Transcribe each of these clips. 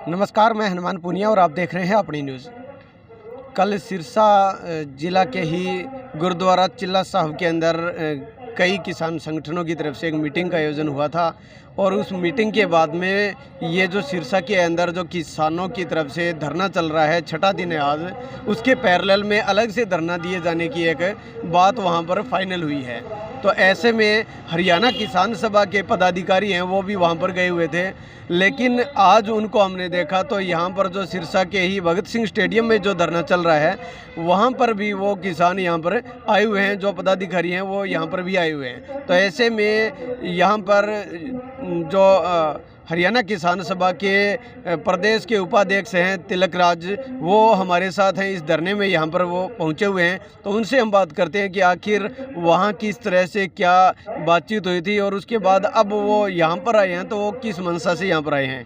नमस्कार, मैं हनुमान पूनिया और आप देख रहे हैं अपनी न्यूज़। कल सिरसा ज़िला के ही गुरुद्वारा चिल्ला साहब के अंदर कई किसान संगठनों की तरफ से एक मीटिंग का आयोजन हुआ था और उस मीटिंग के बाद में ये जो सिरसा के अंदर जो किसानों की तरफ से धरना चल रहा है, छठा दिन है आज, उसके पैरेलल में अलग से धरना दिए जाने की एक बात वहाँ पर फाइनल हुई है। तो ऐसे में हरियाणा किसान सभा के पदाधिकारी हैं वो भी वहाँ पर गए हुए थे, लेकिन आज उनको हमने देखा तो यहाँ पर जो सिरसा के ही भगत सिंह स्टेडियम में जो धरना चल रहा है वहाँ पर भी वो किसान यहाँ पर आए हुए हैं, जो पदाधिकारी हैं वो यहाँ पर भी आए हुए हैं। तो ऐसे में यहाँ पर जो हरियाणा किसान सभा के प्रदेश के उपाध्यक्ष हैं तिलक राज, वो हमारे साथ हैं इस धरने में, यहाँ पर वो पहुँचे हुए हैं। तो उनसे हम बात करते हैं कि आखिर वहाँ किस तरह से क्या बातचीत हुई थी और उसके बाद अब वो यहाँ पर आए हैं तो वो किस मंशा से यहाँ पर आए हैं।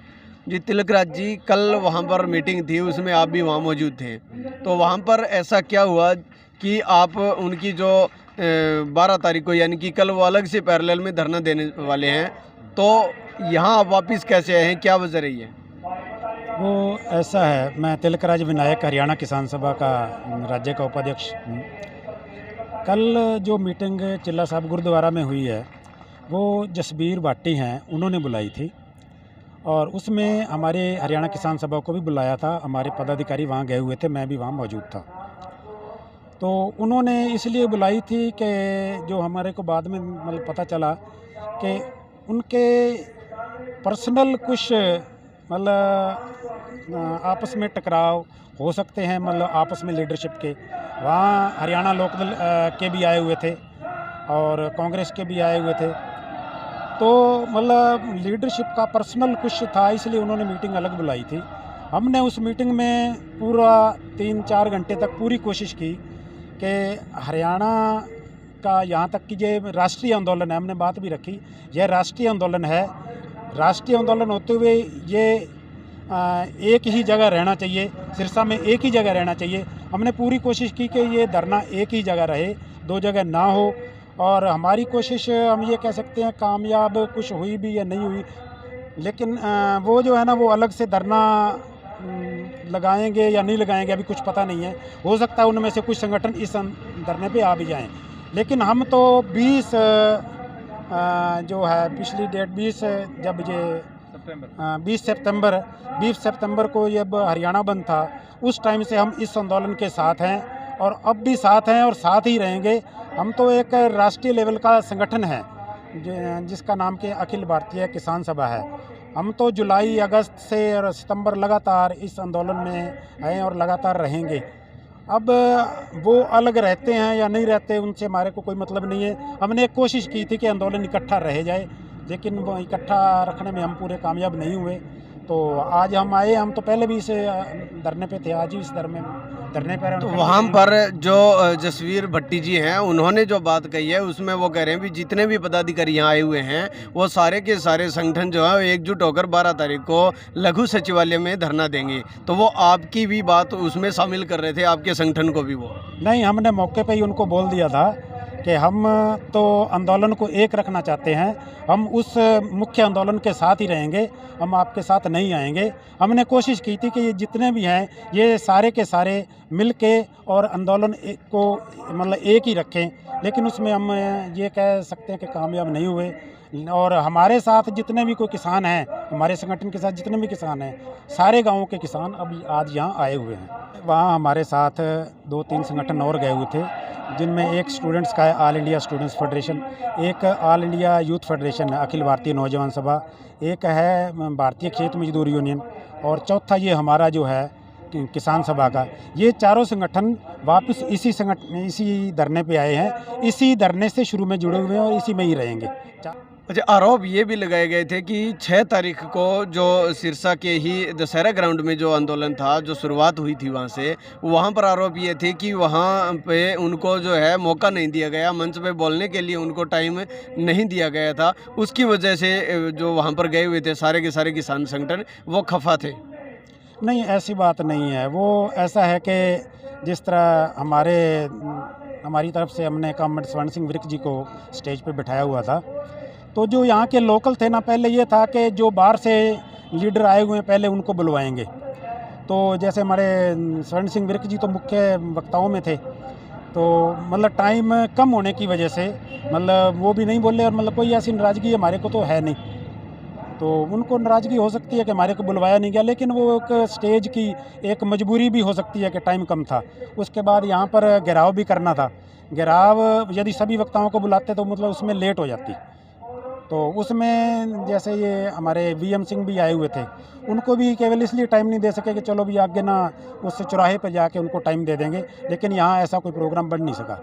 जी तिलक राज जी, कल वहाँ पर मीटिंग थी, उसमें आप भी वहाँ मौजूद थे, तो वहाँ पर ऐसा क्या हुआ कि आप उनकी जो 12 तारीख को यानी कि कल वो अलग से पैरेलल में धरना देने वाले हैं, तो यहाँ आप वापस कैसे आए हैं, क्या वजह रही है? वो ऐसा है, मैं तिलक राज विनायक हरियाणा किसान सभा का राज्य का उपाध्यक्ष हूँ। कल जो मीटिंग चिल्ला साहब गुरुद्वारा में हुई है वो जसबीर भाटी हैं, उन्होंने बुलाई थी और उसमें हमारे हरियाणा किसान सभा को भी बुलाया था। हमारे पदाधिकारी वहाँ गए हुए थे, मैं भी वहाँ मौजूद था। तो उन्होंने इसलिए बुलाई थी कि जो हमारे को बाद में मतलब पता चला कि उनके पर्सनल कुछ मतलब आपस में टकराव हो सकते हैं, मतलब आपस में लीडरशिप के। वहाँ हरियाणा लोकदल के भी आए हुए थे और कांग्रेस के भी आए हुए थे, तो मतलब लीडरशिप का पर्सनल कुछ था, इसलिए उन्होंने मीटिंग अलग बुलाई थी। हमने उस मीटिंग में पूरा 3-4 घंटे तक पूरी कोशिश की कि हरियाणा का, यहाँ तक कि ये राष्ट्रीय आंदोलन है, हमने बात भी रखी, यह राष्ट्रीय आंदोलन है। राष्ट्रीय आंदोलन होते हुए ये एक ही जगह रहना चाहिए, सिरसा में एक ही जगह रहना चाहिए। हमने पूरी कोशिश की कि ये धरना एक ही जगह रहे, 2 जगह ना हो, और हमारी कोशिश हम ये कह सकते हैं कामयाब कुछ हुई भी या नहीं हुई। लेकिन वो जो है ना, वो अलग से धरना लगाएंगे या नहीं लगाएंगे अभी कुछ पता नहीं है। हो सकता है उनमें से कुछ संगठन इस धरने पे आ भी जाएं, लेकिन हम तो 20 जो है पिछली डेट 20 जब ये 20 सितंबर को जब हरियाणा बंद था, उस टाइम से हम इस आंदोलन के साथ हैं और अब भी साथ हैं और साथ ही रहेंगे। हम तो एक राष्ट्रीय लेवल का संगठन है जिसका नाम के अखिल भारतीय किसान सभा है। हम तो जुलाई, अगस्त से और सितंबर लगातार इस आंदोलन में हैं और लगातार रहेंगे। अब वो अलग रहते हैं या नहीं रहते, उनसे हमारे को कोई मतलब नहीं है। हमने एक कोशिश की थी कि आंदोलन इकट्ठा रह जाए, लेकिन वो इकट्ठा रखने में हम पूरे कामयाब नहीं हुए। तो आज हम आए, हम तो पहले भी इस धरने पे थे, आज भी इस धरने पर। तो वहाँ पर जो जसवीर भट्टी जी हैं, उन्होंने जो बात कही है उसमें वो कह रहे हैं भी जितने भी पदाधिकारी यहाँ आए हुए हैं वो सारे के सारे संगठन जो है एकजुट होकर 12 तारीख को लघु सचिवालय में धरना देंगे। तो वो आपकी भी बात उसमें शामिल कर रहे थे, आपके संगठन को भी? वो नहीं, हमने मौके पे ही उनको बोल दिया था कि हम तो आंदोलन को एक रखना चाहते हैं, हम उस मुख्य आंदोलन के साथ ही रहेंगे, हम आपके साथ नहीं आएंगे। हमने कोशिश की थी कि ये जितने भी हैं ये सारे के सारे मिल के और आंदोलन को मतलब एक ही रखें, लेकिन उसमें हम ये कह सकते हैं कि कामयाब नहीं हुए। और हमारे साथ जितने भी कोई किसान हैं, हमारे संगठन के साथ जितने भी किसान हैं, सारे गाँवों के किसान अभी आज यहाँ आए हुए हैं। वहाँ हमारे साथ 2-3 संगठन और गए हुए थे, जिनमें एक स्टूडेंट्स का है ऑल इंडिया स्टूडेंट्स फेडरेशन, एक all India youth federation Akhil Bharatiya नौजवान सभा, एक है भारतीय खेत मजदूर यूनियन, और चौथा ये हमारा जो है किसान सभा का। ये चारों संगठन वापस इसी धरने पे आए हैं, इसी धरने से शुरू में जुड़े हुए हैं और इसी में ही रहेंगे। अच्छा, आरोप ये भी लगाए गए थे कि 6 तारीख को जो सिरसा के ही दशहरा ग्राउंड में जो आंदोलन था, जो शुरुआत हुई थी वहाँ से, वहाँ पर आरोप ये थे कि वहाँ पे उनको जो है मौका नहीं दिया गया, मंच पे बोलने के लिए उनको टाइम नहीं दिया गया था। उसकी वजह से जो वहाँ पर गए हुए थे सारे के सारे किसान संगठन वो खफा थे। नहीं, ऐसी बात नहीं है। वो ऐसा है कि जिस तरह हमारी तरफ से हमने कॉमरेड स्वर्ण सिंह विर्क जी को स्टेज पे बिठाया हुआ था, तो जो यहाँ के लोकल थे ना, पहले ये था कि जो बाहर से लीडर आए हुए हैं पहले उनको बुलवाएंगे। तो जैसे हमारे स्वर्ण सिंह विर्क जी तो मुख्य वक्ताओं में थे, तो मतलब टाइम कम होने की वजह से मतलब वो भी नहीं बोले, और मतलब कोई ऐसी नाराज़गी हमारे को तो है नहीं। तो उनको नाराज़गी हो सकती है कि हमारे को बुलवाया नहीं गया, लेकिन वो एक स्टेज की एक मजबूरी भी हो सकती है कि टाइम कम था। उसके बाद यहाँ पर घेराव भी करना था। घेराव यदि सभी वक्ताओं को बुलाते तो मतलब उसमें लेट हो जाती। तो उसमें जैसे ये हमारे वीएम सिंह भी आए हुए थे, उनको भी केवल इसलिए टाइम नहीं दे सके कि चलो भी आगे ना उस चौराहे पर जाके उनको टाइम दे देंगे, लेकिन यहाँ ऐसा कोई प्रोग्राम बन नहीं सका।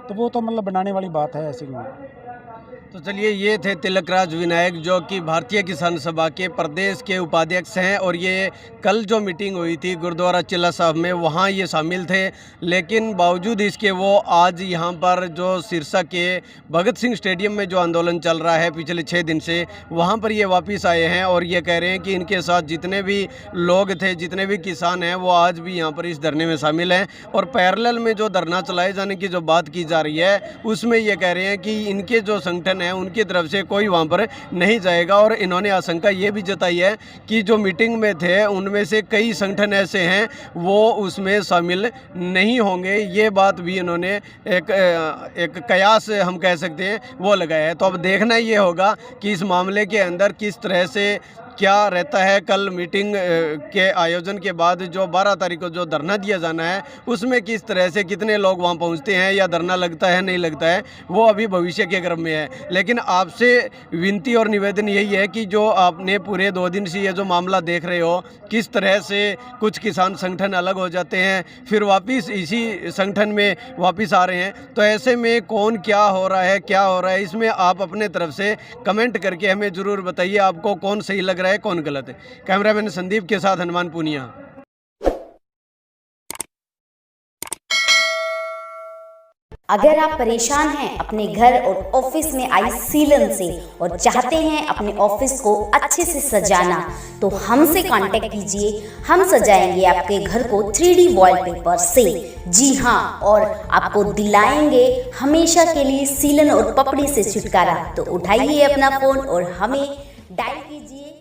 तो वो तो मतलब बनाने वाली बात है ऐसी। तो चलिए, ये थे तिलकराज विनायक, जो कि भारतीय किसान सभा के प्रदेश के उपाध्यक्ष हैं, और ये कल जो मीटिंग हुई थी गुरुद्वारा चिल्ला साहब में, वहाँ ये शामिल थे। लेकिन बावजूद इसके वो आज यहाँ पर जो सिरसा के भगत सिंह स्टेडियम में जो आंदोलन चल रहा है पिछले 6 दिन से, वहाँ पर ये वापस आए हैं, और ये कह रहे हैं कि इनके साथ जितने भी लोग थे, जितने भी किसान हैं, वो आज भी यहाँ पर इस धरने में शामिल हैं। और पैरेलल में जो धरना चलाए जाने की जो बात की जा रही है, उसमें ये कह रहे हैं कि इनके जो संगठन है उनकी तरफ से कोई वहाँ पर नहीं जाएगा। और इन्होंने आशंका ये भी जताई है कि जो मीटिंग में थे उनमें से कई संगठन ऐसे हैं वो उसमें शामिल नहीं होंगे। ये बात भी इन्होंने एक कयास हम कह सकते हैं वो लगाया है। तो अब देखना ये होगा कि इस मामले के अंदर किस तरह से क्या रहता है। कल मीटिंग के आयोजन के बाद जो 12 तारीख को जो धरना दिया जाना है, उसमें किस तरह से कितने लोग वहां पहुंचते हैं या धरना लगता है नहीं लगता है, वो अभी भविष्य के क्रम में है। लेकिन आपसे विनती और निवेदन यही है कि जो आपने पूरे 2 दिन से ये जो मामला देख रहे हो, किस तरह से कुछ किसान संगठन अलग हो जाते हैं, फिर वापस इसी संगठन में वापस आ रहे हैं, तो ऐसे में कौन क्या हो रहा है, क्या हो रहा है, इसमें आप अपने तरफ से कमेंट करके हमें ज़रूर बताइए आपको कौन सही लग रहा है, कौन गलत है। कैमरामैन संदीप के साथ हनुमान पूनिया। अगर आप परेशान हैं अपने घर और ऑफिस में आई सीलन से और चाहते हैं अपने ऑफिस को अच्छे से सजाना, तो हमसे कांटेक्ट कीजिए। हम सजाएंगे आपके घर को 3D वॉलपेपर से। जी हाँ, और आपको दिलाएंगे हमेशा के लिए सीलन और पपड़ी से छुटकारा। तो उठाइए अपना फोन और हमें डायल कीजिए।